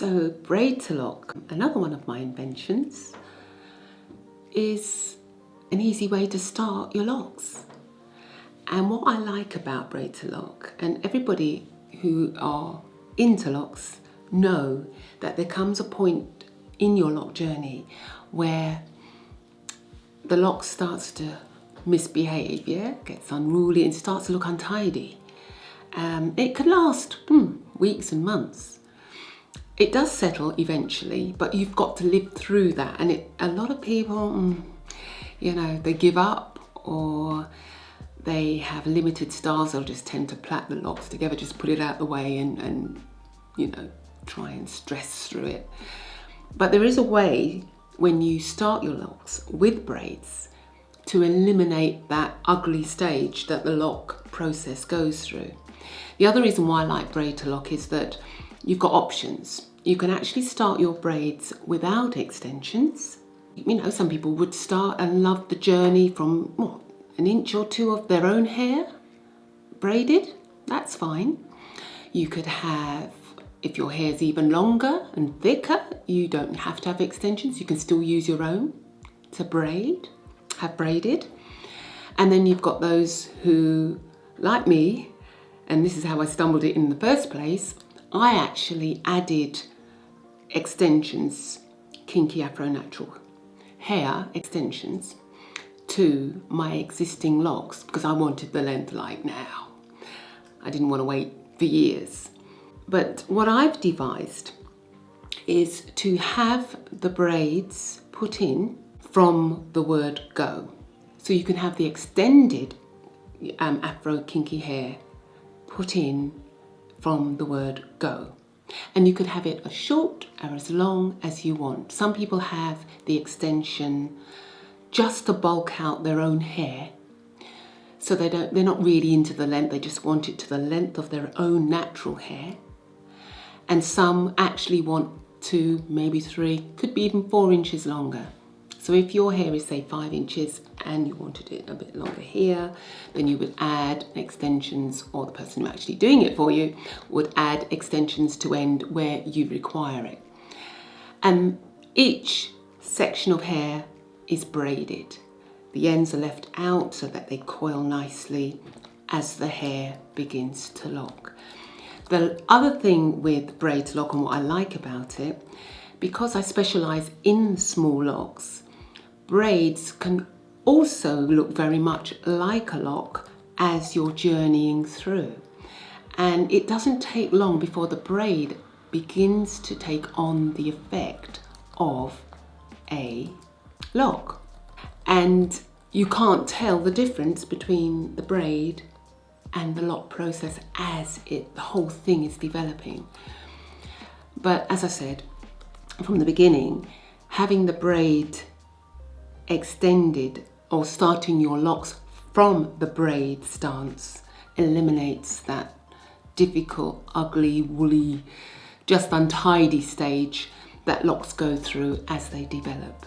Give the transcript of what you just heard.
So Braid2loc, another one of my inventions, is an easy way to start your locks. And what I like about Braid2loc, and everybody who are into locks know that there comes a point in your lock journey where the lock starts to misbehave, gets unruly and starts to look untidy. It could last weeks and months. It does settle eventually, but you've got to live through that. And a lot of people, they give up, or they have limited styles. They'll just tend to plait the locks together, just put it out the way and try and stress through it. But there is a way when you start your locks with braids to eliminate that ugly stage that the lock process goes through. The other reason why I like Braid2loc is that you've got options. You can actually start your braids without extensions. Some people would start and love the journey from an inch or two of their own hair braided. That's fine. You could have, if your hair's even longer and thicker, you don't have to have extensions. You can still use your own to have braided. And then you've got those who, like me, and this is how I stumbled it in the first place, I actually added extensions, kinky afro natural hair extensions, to my existing locks because I wanted the length like now. I didn't want to wait for years. But what I've devised is to have the braids put in from the word go. So you can have the extended afro kinky hair put in from the word go. And you could have it as short or as long as you want. Some people have the extension just to bulk out their own hair. So they're not really into the length, they just want it to the length of their own natural hair. And some actually want 2, maybe 3, could be even 4 inches longer. So if your hair is, say, 5 inches and you wanted it a bit longer here, then you would add extensions, or the person who actually doing it for you would add extensions to end where you require it. And each section of hair is braided. The ends are left out so that they coil nicely as the hair begins to lock. The other thing with Braid2loc, and what I like about it, because I specialise in small locks, braids can also look very much like a lock as you're journeying through. And it doesn't take long before the braid begins to take on the effect of a lock. And you can't tell the difference between the braid and the lock process as the whole thing is developing. But as I said, from the beginning, having the braid extended or starting your locks from the braid stance eliminates that difficult, ugly, woolly, just untidy stage that locks go through as they develop.